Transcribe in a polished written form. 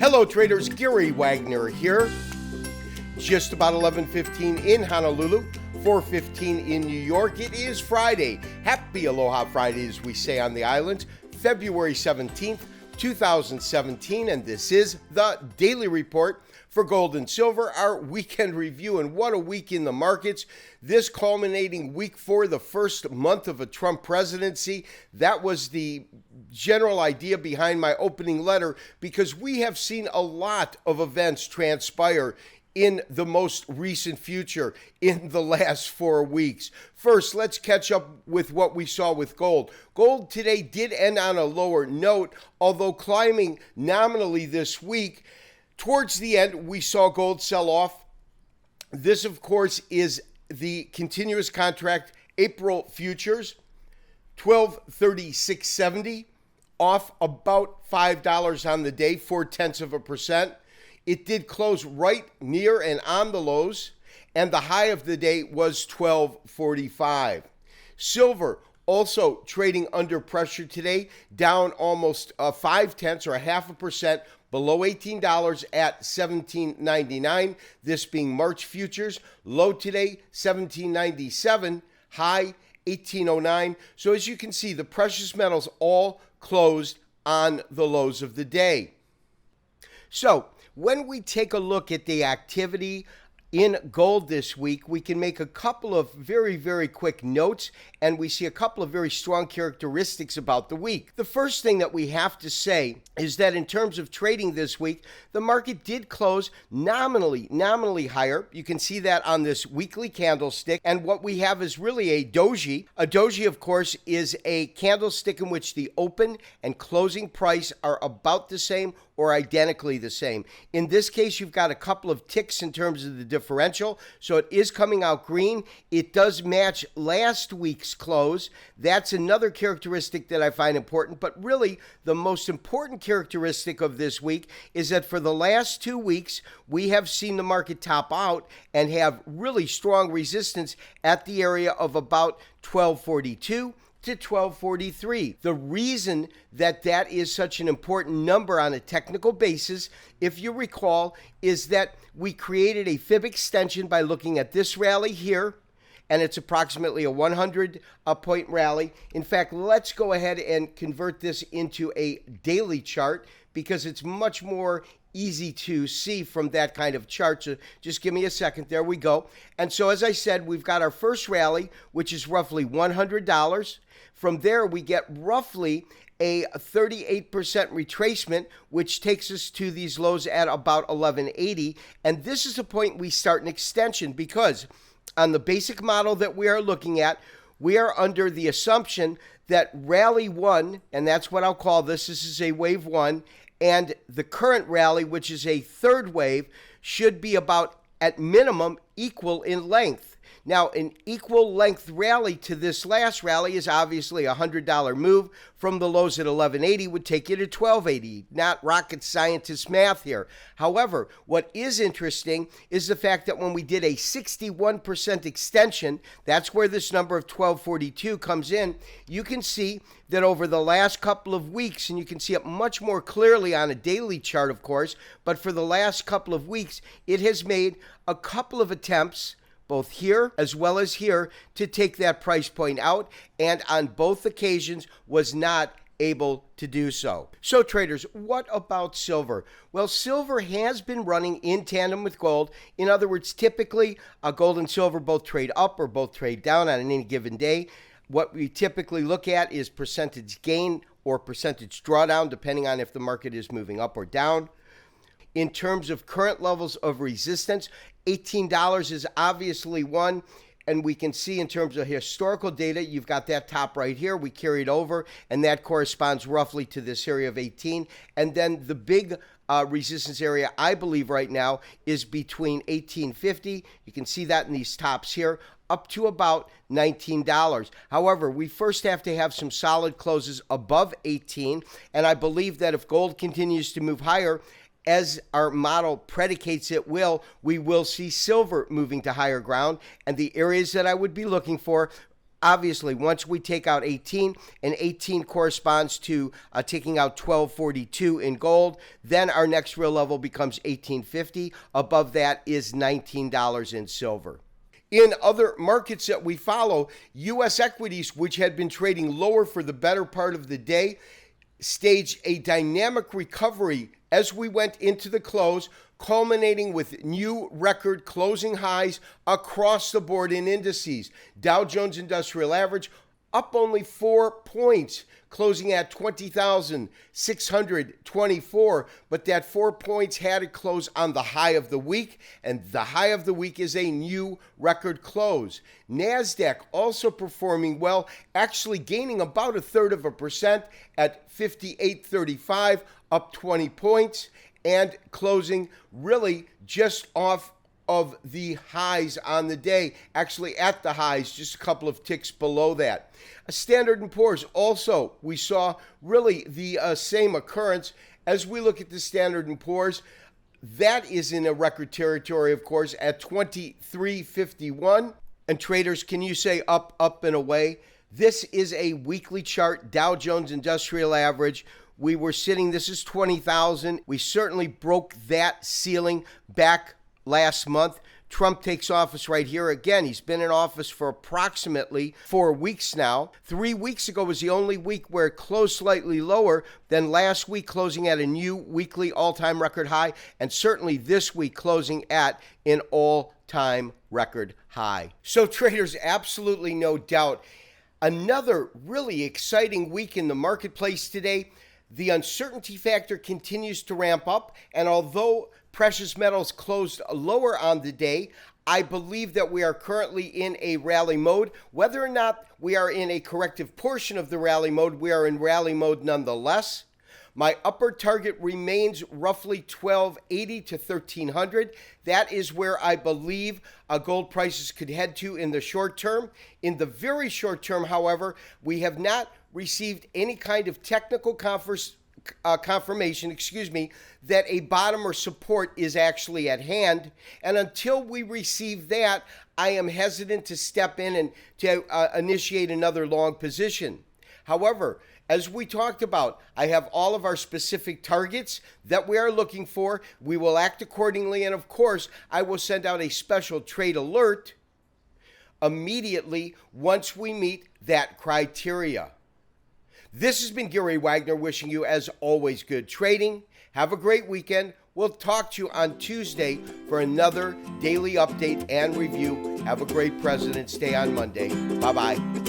Hello traders, Gary Wagner here. Just about 11:15 in Honolulu, 4:15 in New York. It is Friday. Happy Aloha Friday, as we say on the island. February 17th, 2017, and this is the Daily Report for gold and silver, our weekend review. And what a week in the markets. This culminating week for the first month of a Trump presidency. That was the general idea behind my opening letter, because we have seen a lot of events transpire in the most recent future in the last 4 weeks. First, let's catch up with what we saw with gold. Gold today did end on a lower note, although climbing nominally this week. Towards the end, we saw gold sell off. This, of course, is the continuous contract April futures, 1236.70, off about $5 on the day, 0.4%. It did close right near and on the lows, and the high of the day was 1245. Silver also trading under pressure today, down almost 0.5 or 0.5%, below $18 at $17.99. This being March futures. Low today, $17.97. High, $18.09. So as you can see, the precious metals all closed on the lows of the day. So when we take a look at the activity in gold this week, we can make a couple of very, very quick notes, and we see a couple of very strong characteristics about the week. The first thing that we have to say is that in terms of trading this week, the market did close nominally higher. You can see that on this weekly candlestick, and what we have is really a doji. A doji, of course, is a candlestick in which the open and closing price are about the same or identically the same. In this case, you've got a couple of ticks in terms of the differential, so it is coming out green. It does match last week's close. That's another characteristic that I find important, but really the most important characteristic of this week is that for the last 2 weeks, we have seen the market top out and have really strong resistance at the area of about 1242 to 1243. The reason that that is such an important number on a technical basis, if you recall, is that we created a fib extension by looking at this rally here, and it's approximately a 100-point rally. In fact, let's go ahead and convert this into a daily chart, because it's much more easy to see from that kind of chart. So just give me a second. There we go. And so as I said, we've got our first rally, which is roughly $100. From there, we get roughly a 38% retracement, which takes us to these lows at about 1180. And this is the point we start an extension, because on the basic model that we are looking at, we are under the assumption that rally one, and that's what I'll call this is a wave one, and the current rally, which is a third wave, should be about, at minimum, equal in length. Now, an equal length rally to this last rally is obviously a $100 move from the lows at 1180 would take you to 1280. Not rocket scientist math here. However, what is interesting is the fact that when we did a 61% extension, that's where this number of 1242 comes in. You can see that over the last couple of weeks, and you can see it much more clearly on a daily chart, of course, but for the last couple of weeks, it has made a couple of attempts, both here as well as here, to take that price point out, and on both occasions was not able to do so. So traders, what about silver? Well, silver has been running in tandem with gold. In other words, typically gold and silver both trade up or both trade down on any given day. What we typically look at is percentage gain or percentage drawdown, depending on if the market is moving up or down. In terms of current levels of resistance, $18 is obviously one, and we can see in terms of historical data, you've got that top right here. We carried over, and that corresponds roughly to this area of 18. And then the big resistance area, I believe right now, is between 1850. You can see that in these tops here, up to about $19. However, we first have to have some solid closes above 18, and I believe that if gold continues to move higher, as our model predicates it we will see silver moving to higher ground. And the areas that I would be looking for obviously, once we take out 18, and 18 corresponds to taking out 1242 in gold, then our next real level becomes 1850. Above that is $19 in silver. In other markets that we follow, U.S. equities, which had been trading lower for the better part of the day, staged a dynamic recovery as we went into the close, culminating with new record closing highs across the board in indices. Dow Jones Industrial Average up only 4 points, closing at 20,624. But that 4 points had to close on the high of the week, and the high of the week is a new record close. NASDAQ also performing well, actually gaining about 1/3% at 5835, up 20 points, and closing really just off of the highs on the day, actually at the highs, just a couple of ticks below that. Standard & Poor's also, we saw really the same occurrence. As we look at the Standard & Poor's, that is in a record territory, of course, at 2351. And traders, can you say up, up, and away? This is a weekly chart, Dow Jones Industrial Average. We were sitting, this is 20,000. We certainly broke that ceiling back last month. Trump takes office right here. Again, he's been in office for approximately 4 weeks now. 3 weeks ago was the only week where it closed slightly lower than last week, closing at a new weekly all-time record high, and certainly this week closing at an all-time record high. So traders, absolutely no doubt, another really exciting week in the marketplace today. The uncertainty factor continues to ramp up, and although precious metals closed lower on the day, I believe that we are currently in a rally mode. Whether or not we are in a corrective portion of the rally mode, we are in rally mode nonetheless. My upper target remains roughly 1280 to 1300. That is where I believe gold prices could head to in the short term. In the very short term, however, we have not received any kind of technical confirmation, that a bottom or support is actually at hand. And until we receive that, I am hesitant to step in and to initiate another long position. However, as we talked about, I have all of our specific targets that we are looking for. We will act accordingly. And of course, I will send out a special trade alert immediately once we meet that criteria. This has been Gary Wagner wishing you, as always, good trading. Have a great weekend. We'll talk to you on Tuesday for another daily update and review. Have a great President's Day on Monday. Bye-bye.